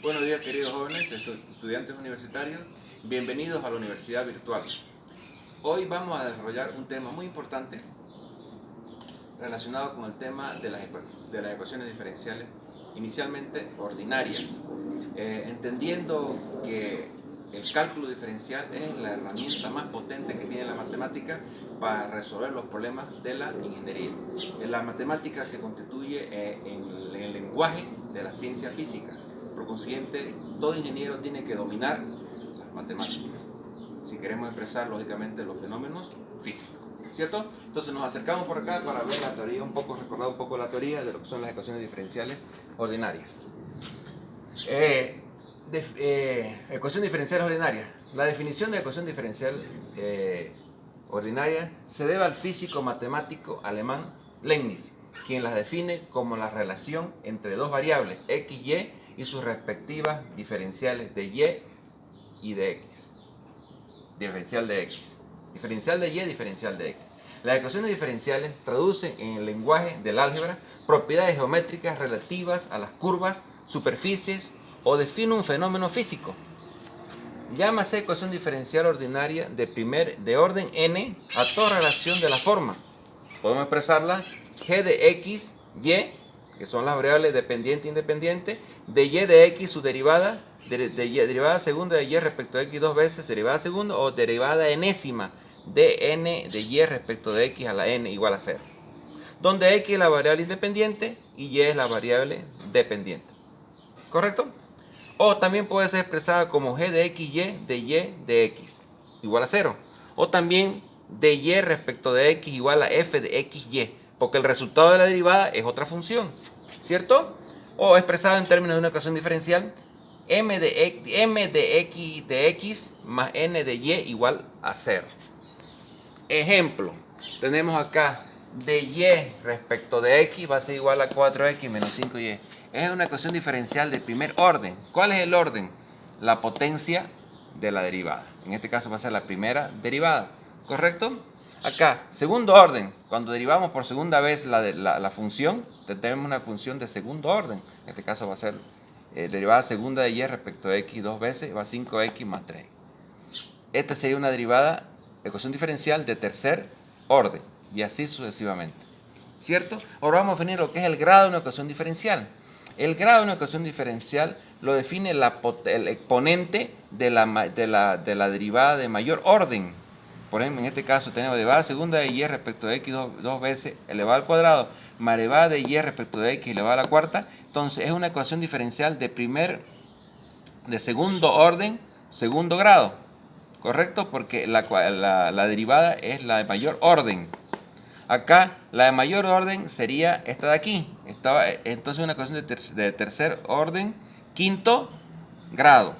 Buenos días, queridos jóvenes, estudiantes universitarios, bienvenidos a la Universidad Virtual. Hoy vamos a desarrollar un tema muy importante relacionado con el tema de las ecuaciones diferenciales, inicialmente ordinarias, entendiendo que el cálculo diferencial es la herramienta más potente que tiene la matemática para resolver los problemas de la ingeniería. La matemática se constituye en el lenguaje de la ciencia física. Por consiguiente, todo ingeniero tiene que dominar las matemáticas si queremos expresar lógicamente los fenómenos físicos, ¿cierto? Entonces nos acercamos por acá para ver la teoría recordar un poco la teoría de lo que son las ecuaciones diferenciales ordinarias. Ecuación diferencial ordinaria. La definición de ecuación diferencial ordinaria se debe al físico matemático alemán Leibniz, quien las define como la relación entre dos variables, x, y sus respectivas diferenciales de y y de x. Diferencial de x. Diferencial de y, diferencial de x. Las ecuaciones diferenciales traducen en el lenguaje del álgebra propiedades geométricas relativas a las curvas, superficies o define un fenómeno físico. Llámase ecuación diferencial ordinaria de orden n a toda relación de la forma. Podemos expresarla g de x, y, que son las variables dependiente e independiente, de y de x su derivada, derivada segunda de y respecto de x dos veces, derivada segunda o derivada enésima de n de y respecto de x a la n igual a 0. Donde x es la variable independiente y y es la variable dependiente. ¿Correcto? O también puede ser expresada como g de x de x igual a 0. O también de y respecto de x igual a f de xy, porque el resultado de la derivada es otra función, ¿cierto? O expresado en términos de una ecuación diferencial, m de x de x más n de y igual a 0. Ejemplo, tenemos acá de y respecto de x va a ser igual a 4x menos 5y. Es una ecuación diferencial de primer orden. ¿Cuál es el orden? La potencia de la derivada. En este caso va a ser la primera derivada, ¿correcto? Acá, segundo orden. Cuando derivamos por segunda vez la función, tenemos una función de segundo orden. En este caso va a ser derivada segunda de y respecto de x dos veces, va a 5x más 3. Esta sería una derivada, ecuación diferencial de tercer orden, y así sucesivamente, ¿cierto? Ahora vamos a definir lo que es el grado de una ecuación diferencial. El grado de una ecuación diferencial lo define el exponente de la derivada de mayor orden. Por ejemplo, en este caso tenemos derivada segunda de y respecto de x dos veces elevado al cuadrado, más derivada de y respecto de x elevado a la cuarta. Entonces es una ecuación diferencial de segundo orden, segundo grado. ¿Correcto? Porque la derivada es la de mayor orden. Acá la de mayor orden sería esta de aquí. Entonces una ecuación de tercer orden, quinto grado.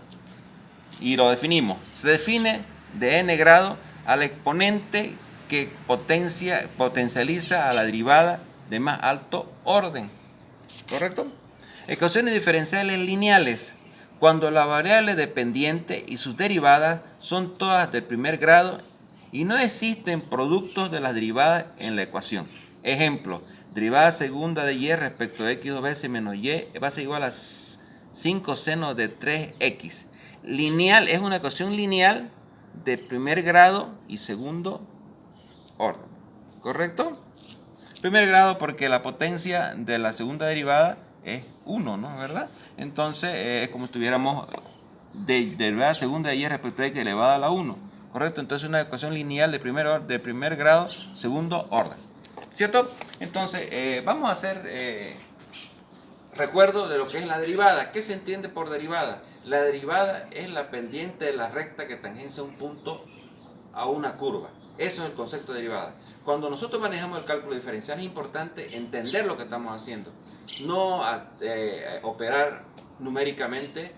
Y lo definimos. Se define de n grado al exponente que potencializa a la derivada de más alto orden. ¿Correcto? Ecuaciones diferenciales lineales. Cuando la variable dependiente y sus derivadas son todas del primer grado y no existen productos de las derivadas en la ecuación. Ejemplo, derivada segunda de y respecto de x dos veces menos y va a ser igual a 5 seno de 3x. Lineal es una ecuación lineal de primer grado y segundo orden. ¿Correcto? Primer grado porque la potencia de la segunda derivada es 1, ¿no? ¿Verdad? Entonces es como si estuviéramos derivada segunda de y respecto a x elevada a la 1. ¿Correcto? Entonces una ecuación lineal de primer grado, segundo orden. ¿Cierto? Entonces vamos a hacer recuerdo de lo que es la derivada. ¿Qué se entiende por derivada? La derivada es la pendiente de la recta que tangencia un punto a una curva. Eso es el concepto de derivada. Cuando nosotros manejamos el cálculo diferencial es importante entender lo que estamos haciendo, no operar numéricamente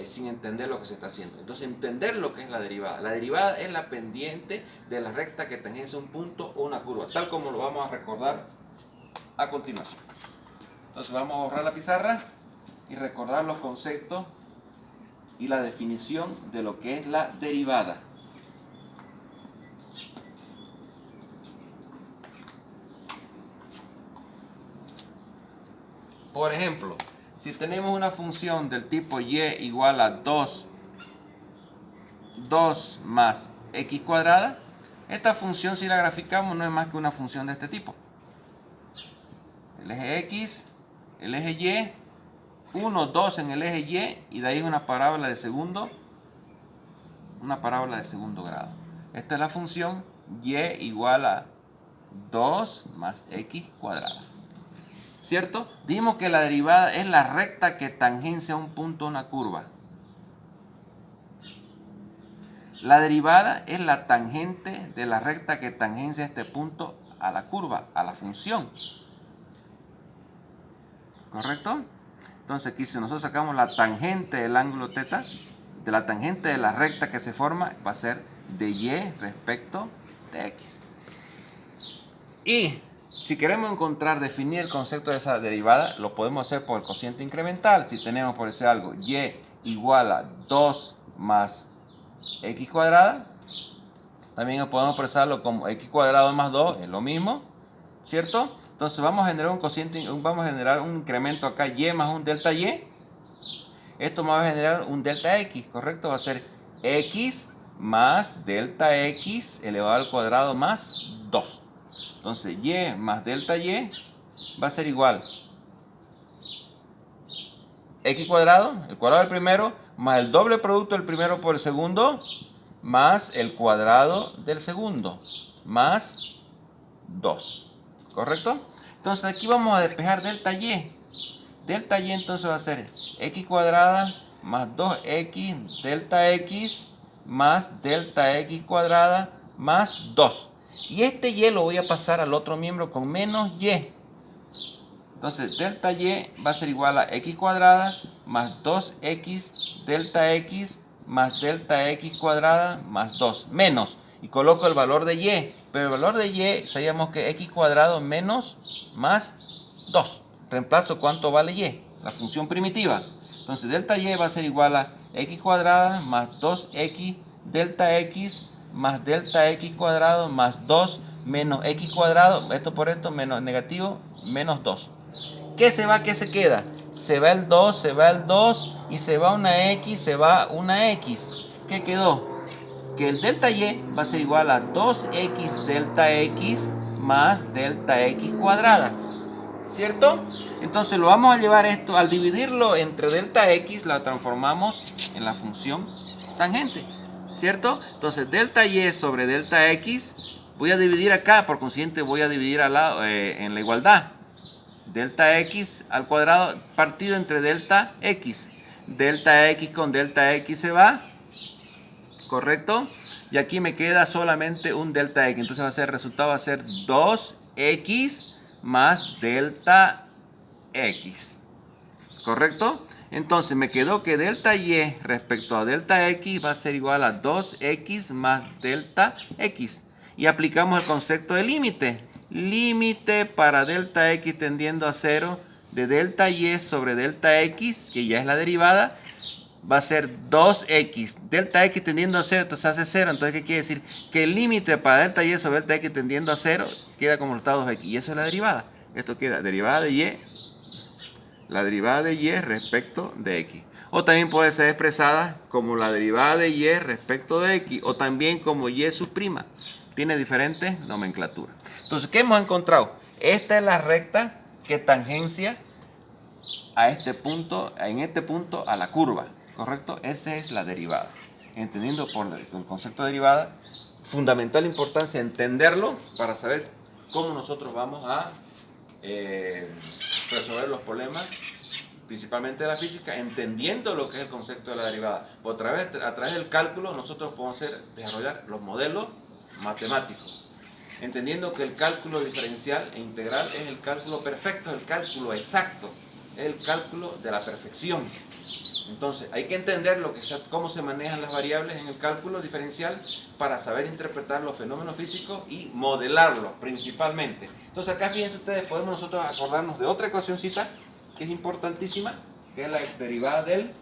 sin entender lo que se está haciendo. Entonces entender lo que es la derivada. La derivada es la pendiente de la recta que tangencia un punto o una curva, tal como lo vamos a recordar a continuación. Entonces vamos a borrar la pizarra y recordar los conceptos y la definición de lo que es la derivada. Por ejemplo, si tenemos una función del tipo y igual a 2 más x cuadrada, esta función, si la graficamos, no es más que una función de este tipo. El eje x, el eje y, 1, 2 en el eje y de ahí es una parábola de segundo grado. Esta es la función y igual a 2 más x cuadrada. ¿Cierto? Dijimos que la derivada es la recta que tangencia un punto a una curva. La derivada es la tangente de la recta que tangencia este punto a la curva, a la función. ¿Correcto? Entonces aquí si nosotros sacamos la tangente del ángulo θ, de la tangente de la recta que se forma, va a ser de y respecto de x. Y si queremos definir el concepto de esa derivada, lo podemos hacer por el cociente incremental. Si tenemos por decir algo y igual a 2 más x cuadrada, también podemos expresarlo como x cuadrado más 2, es lo mismo, ¿cierto? Entonces vamos a generar un cociente, vamos a generar un incremento acá, y más un delta y. Esto me va a generar un delta x, ¿correcto? Va a ser x más delta x elevado al cuadrado más 2. Entonces y más delta y va a ser igual x cuadrado, el cuadrado del primero, más el doble producto del primero por el segundo, más el cuadrado del segundo, más 2. ¿Correcto? Entonces aquí vamos a despejar delta y. Delta y entonces va a ser x cuadrada más 2x delta x más delta x cuadrada más 2. Y este y lo voy a pasar al otro miembro con menos y. Entonces delta y va a ser igual a x cuadrada más 2x delta x más delta x cuadrada más 2 menos. Y coloco el valor de y. Pero el valor de y sabíamos que x cuadrado menos más 2. Reemplazo cuánto vale y, la función primitiva. Entonces delta y va a ser igual a x cuadrada más 2x delta x más delta x cuadrado más 2 menos x cuadrado, esto por esto menos negativo, menos 2. ¿Qué se va? ¿Qué se queda? Se va el 2, se va el 2 y se va una x, se va una x. ¿Qué quedó? Que el delta y va a ser igual a 2x delta x más delta x cuadrada. ¿Cierto? Entonces lo vamos a llevar esto, al dividirlo entre delta x, la transformamos en la función tangente. ¿Cierto? Entonces delta y sobre delta x, voy a dividir acá, por consiguiente voy a dividir al lado, en la igualdad. Delta x al cuadrado partido entre delta x. Delta x con delta x se va. ¿Correcto? Y aquí me queda solamente un delta x. Entonces va a ser, el resultado va a ser 2x más delta x. ¿Correcto? Entonces me quedó que delta y respecto a delta x va a ser igual a 2x más delta x. Y aplicamos el concepto de límite. Límite para delta x tendiendo a 0 de delta y sobre delta x, que ya es la derivada, va a ser 2x. Delta x tendiendo a 0, entonces hace 0. Entonces, ¿qué quiere decir? Que el límite para delta y sobre delta x tendiendo a 0 queda como resultado 2x. Y eso es la derivada. Esto queda derivada de y, la derivada de y respecto de x. O también puede ser expresada como la derivada de y respecto de x. O también como y sub'prima. Tiene diferentes nomenclaturas. Entonces, ¿qué hemos encontrado? Esta es la recta que tangencia a este punto, en este punto a la curva. ¿Correcto? Esa es la derivada. Entendiendo por el concepto de derivada, fundamental importancia entenderlo para saber cómo nosotros vamos a resolver los problemas, principalmente de la física, entendiendo lo que es el concepto de la derivada. A través del cálculo nosotros podemos desarrollar los modelos matemáticos, entendiendo que el cálculo diferencial e integral es el cálculo perfecto, el cálculo exacto, es el cálculo de la perfección. Entonces hay que entender cómo se manejan las variables en el cálculo diferencial para saber interpretar los fenómenos físicos y modelarlos principalmente. Entonces acá fíjense ustedes, podemos nosotros acordarnos de otra ecuacióncita que es importantísima, que es la derivada de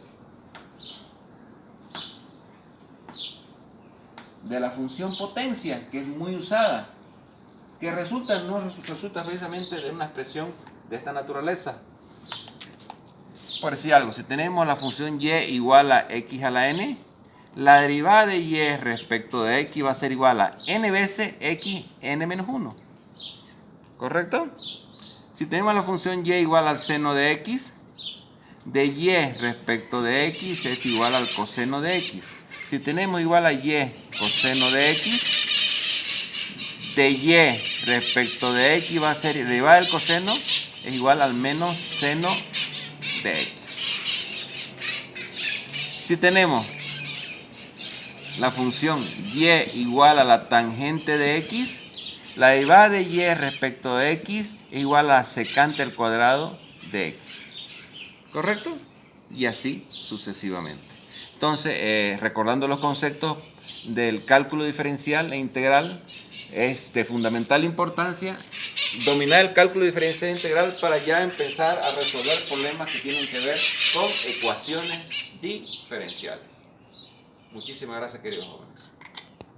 la función potencia, que es muy usada, que resulta precisamente de una expresión de esta naturaleza. por decir algo, si tenemos la función y igual a x a la n, la derivada de y respecto de x va a ser igual a n veces x n menos 1. ¿Correcto? Si tenemos la función y igual al seno de x, de y respecto de x es igual al coseno de x. Si tenemos igual a y coseno de x, de y respecto de x va a ser derivada del coseno es igual al menos seno de x. Si tenemos la función y igual a la tangente de x, la derivada de y respecto de x es igual a la secante al cuadrado de x. ¿Correcto? Y así sucesivamente. Entonces, recordando los conceptos del cálculo diferencial e integral, es de fundamental importancia dominar el cálculo diferencial e integral para ya empezar a resolver problemas que tienen que ver con ecuaciones diferenciales. Muchísimas gracias, queridos jóvenes.